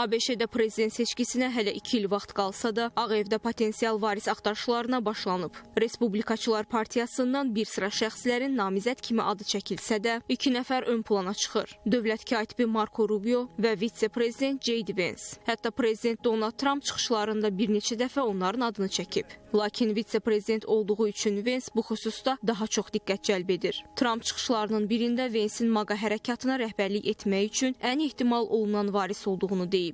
ABŞ-də prezident seçkisinə hələ 2 il vaxt qalsa da, Ağ Evdə potensial varis axtarışlarına başlanıb. Respublikaçılar partiyasından bir sıra şəxslərin namizəd kimi adı çəkilsə də, 2 nəfər ön plana çıxır. Dövlət katibi Marco Rubio və vitse-prezident J.D. Vance. Hətta prezident Donald Trump çıxışlarında bir neçə dəfə onların adını çəkib. Lakin vitse-prezident olduğu üçün Vance bu xüsusda daha çox diqqət cəlb edir. Trump çıxışlarının birində Vance'in MAGA hərəkatına rəhbərlik etmək üçün ən ehtimal olunan varis olduğunu deyib.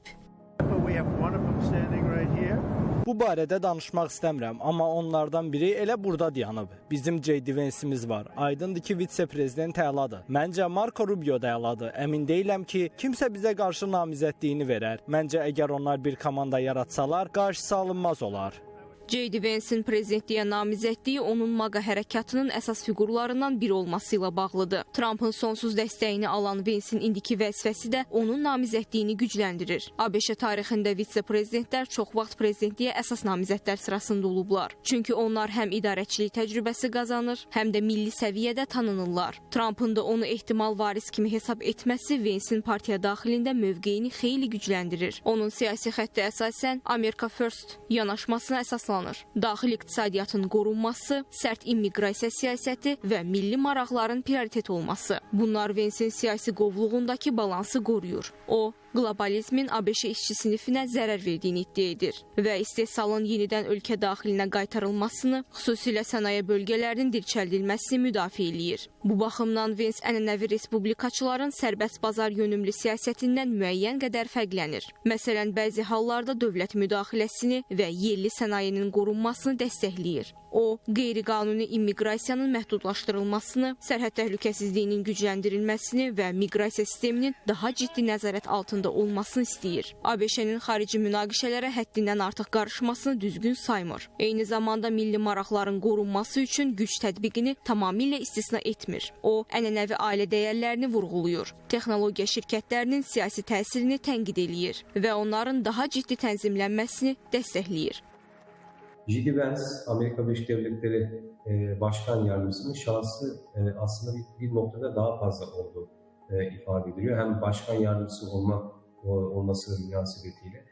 Bu barədə danışmaq istəmirəm, amma onlardan biri elə burada dayanıb. Bizim J.D. Vance'imiz var. Aydındır ki, vitse-prezident əladır. Məncə Marco Rubio da əladır. Əmin deyiləm ki, kimsə bizə qarşı namizədliyini verər. Məncə əgər onlar bir komanda yaratsalar, qarşısı alınmaz olar. J.D. Vance'in prezidentliyə namizədliyi onun MAGA hərəkatının əsas fiqurlarından biri olması ilə bağlıdır. Trump'ın sonsuz dəstəyini alan Vance'in indiki vəzifəsi də onun namizədliyini gücləndirir. ABŞ tarixində vitse-prezidentlər çox vaxt prezidentliyə əsas namizədlər sırasında olublar. Çünki onlar həm idarəçilik təcrübəsi qazanır, həm də milli səviyyədə tanınırlar. Trump'ın da onu ehtimal varis kimi hesab etməsi Vance'in partiya daxilində mövqeyini xeyli gücləndirir. Onun siyasi xətti əsasən America First yanaşmasına əsaslanır. Daxili iqtisadiyyatın qorunması, sərt immiqrasiya siyasəti və milli maraqların prioritet olması. Bunlar Vance'in siyasi qovluğundakı balansı qoruyur. O, qlobalizmin ABŞ işçi sinifinə zərər verdiyini iddia edir və istehsalın yenidən ölkə daxilinə qaytarılmasını, xüsusilə sənaye bölgələrinin dirçəldilməsini müdafiə eləyir. Bu baxımdan Vance ənənəvi respublikaçıların sərbəst bazar yönümlü siyasətindən müəyyən qədər fərqlənir. Məsələn, bəzi hallarda dövlət müdaxiləsini və yerli sənayenin qorunmasını dəstəkləyir. O, qeyri-qanuni immiqrasiyanın məhdudlaşdırılmasını, sərhəd təhlükəsizliyinin gücləndirilməsini və miqrasiya sisteminin daha ciddi nəzarət altında olmasını istəyir. ABŞ-nin xarici münaqişələrə həddindən artıq qarışmasını düzgün saymır. Eyni zamanda milli maraqların qorunması üçün güc tətbiqini tamamilə istisna etmir. O, ənənəvi ailə dəyərlərini vurğulayır. Texnologiya şirkətlərinin siyasi təsirini tənqid eləyir və onların daha ciddi tənzimlənməsini dəstəkləyir. J.D. Vance, Amerika Birleşik Devletleri Başkan Yardımcısının şansı aslında bir noktada daha fazla olduğu ifade ediliyor. Hem başkan yardımcısı olması münasebetiyle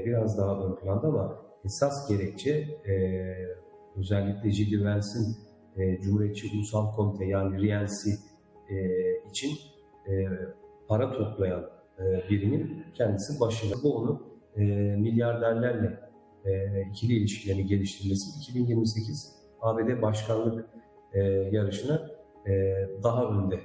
biraz daha ön planda ama esas gerekçe özellikle J.D. Vance'in Cumhuriyetçi Ulusal Komite yani RNC için para toplayan birimin kendisi başında. Bu onu milyarderlerle ikili ilişkilerini geliştirmesi 2028 ABD başkanlık yarışına daha önde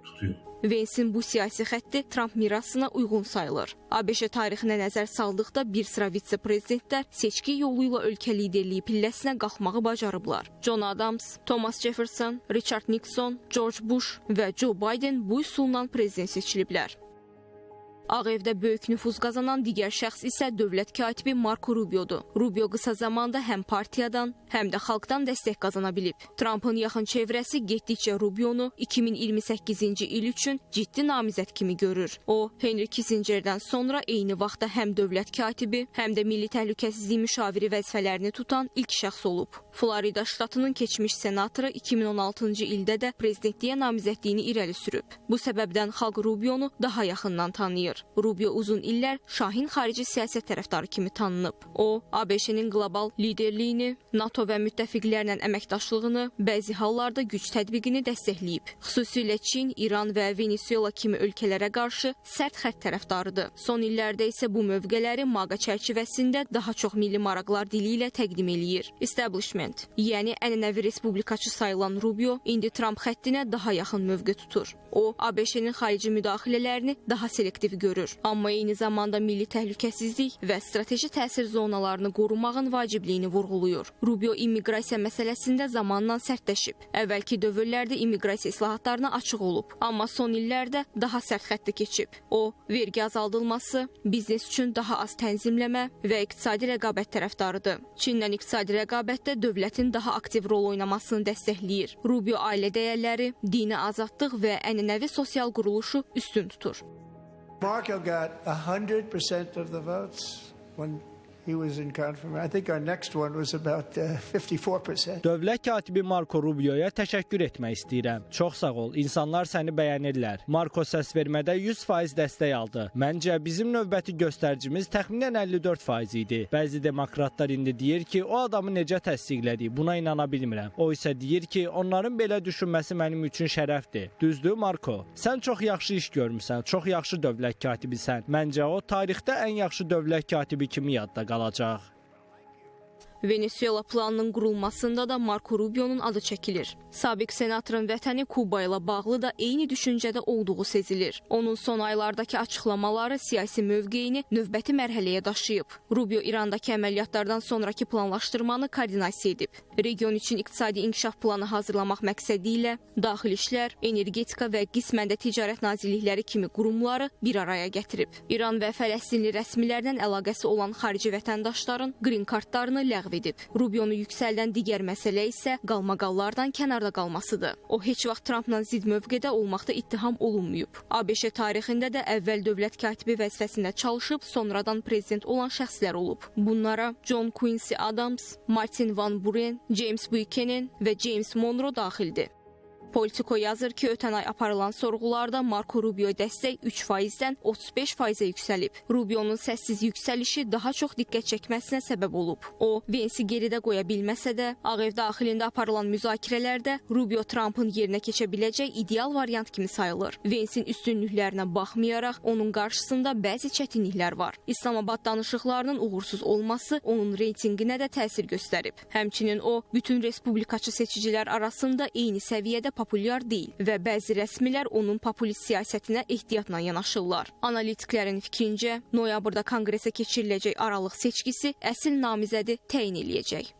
tutuyor. Vance'in bu siyasi xətti Trump mirasına uyğun sayılır. ABŞ tarixinə nəzər saldıqda bir sıra vitse-prezidentlər seçki yolu ilə ölkə liderliyi pilləsinə qalxmağı bacarıblar. John Adams, Thomas Jefferson, Richard Nixon, George Bush və Joe Biden bu üsulla prezident seçiliblər. Ağ Evdə böyük nüfuz qazanan digər şəxs isə dövlət katibi Marco Rubio'dur. Rubio qısa zamanda həm partiyadan, həm də xalqdan dəstək qazana bilib. Trump'ın yaxın çevrəsi getdikcə Rubio'nu 2028-ci il üçün ciddi namizəd kimi görür. O, Henry Kissinger'dən sonra eyni vaxtda həm dövlət katibi, həm də milli təhlükəsizlik müşaviri vəzifələrini tutan ilk şəxs olub. Florida ştatının keçmiş senatoru 2016-cı ildə də prezidentliyə namizədliyini irəli sürüb. Bu səbəbdən xalq Rubio'nu daha yaxından tanıyır. Rubio uzun illər şahin xarici siyasət tərəfdarı kimi tanınıb. O, ABŞ-nin qlobal liderliyini, NATO və müttəfiqlərlə əməkdaşlığını, bəzi hallarda güc tətbiqini dəstəkləyib. Xüsusilə Çin, İran və Venezuela kimi ölkələrə qarşı sərt xətt tərəfdarıdır. Son illərdə isə bu mövqeləri MAGA çərçivəsində daha çox milli maraqlar dili ilə təqdim eləyir. Establishment, yəni ənənəvi respublikaçı sayılan Rubio, indi Trump xəttinə daha yaxın mövqe tutur. O, ABŞ-nin xarici müdaxilələrini daha selektiv görür. Amma eyni zamanda milli təhlükəsizlik və strateji təsir zonalarını qorumağın vacibliyini vurğulayır. Rubio immiqrasiya məsələsində zamanla sərtləşib. Əvvəlki dövrlərdə immiqrasiya islahatlarına açıq olub, amma son illərdə daha sərt xəttə keçib. O, vergi azaldılması, biznes üçün daha az tənzimləmə və iqtisadi rəqabət tərəfdarıdır. Çinlə iqtisadi rəqabətdə dövlətin daha aktiv rol oynamasını dəstəkləyir. Rubio ailə dəyərləri, dini azadlıq və ənənəvi sosial quruluşu üstün tutur. Marco got 100% of the votes when He was in confirmation. I think our next one was about 54%. Dövlət katibi Marco Rubio'ya təşəkkür etmək istəyirəm. Çox sağ ol. İnsanlar səni bəyənirlər. Marco səs vermədə 100% dəstək aldı. Məncə bizim növbəti göstəricimiz təxminən 54% idi. Bəzi demokratlar indi deyir ki, o adamı necə təsdiqlədi? Buna inana bilmirəm. O isə deyir ki, onların belə düşünməsi mənim üçün şərəfdir. Düzdür, Marco? Sən çox yaxşı iş görmüsən. Çox yaxşı dövlət katibisən. Məncə o tarixdə ən yaxşı dövlət katibi kimi yadda qalacaq. Venezuela planının qurulmasında da Marco Rubio'nun adı çəkilir. Sabiq senatorun vətəni Kuba ilə bağlı da eyni düşüncədə olduğu sezilir. Onun son aylardakı açıqlamaları siyasi mövqeyini növbəti mərhələyə daşıyıb. Rubio İrandakı əməliyyatlardan sonraki planlaşdırmanı koordinasiya edib. Region üçün iqtisadi inkişaf planı hazırlamaq məqsədi ilə Daxili İşlər, Energetika və qismən də Ticarət Nazirlikləri kimi qurumları bir araya gətirib. İran və Fələstinli rəsmilərlə əlaqəsi olan xarici vətəndaşların qrin kartlarını ləğv edib. Rubio'nu yüksəldən digər məsələ isə qalmaqallardan kənarda qalmasıdır. O heç vaxt Trumpla zid mövqedə olmaqda ittiham olunmayıb. ABŞ tarixində də əvvəl dövlət katibi vəzifəsində çalışıb, sonradan prezident olan şəxslər olub. Bunlara John Quincy Adams, Martin Van Buren, James Buchanan və James Monroe daxildir. Politico yazır ki, ötən ay aparılan sorğularda Marco Rubio dəstək 3%-dən 35%-ə yüksəlib. Rubio'nun səssiz yüksəlişi daha çox diqqət çəkməsinə səbəb olub. O, Vensi geridə qoya bilməsə də, Ağ Ev daxilində aparılan müzakirələrdə Rubio Trumpın yerinə keçə biləcək ideal variant kimi sayılır. Vensin üstünlüklərinə baxmayaraq, onun qarşısında bəzi çətinliklər var. İslamabad danışıqlarının uğursuz olması onun reytinginə də təsir göstərib. Həmçinin o, bütün respublikaçı seçicilər arasında eyni səviyyədə populyar deyil və bəzi rəsmilər onun populist siyasətinə ehtiyatla yanaşırlar. Analitiklərin fikrincə, noyabrda konqresə keçiriləcək aralıq seçkisi əsl namizədi təyin eləyəcək.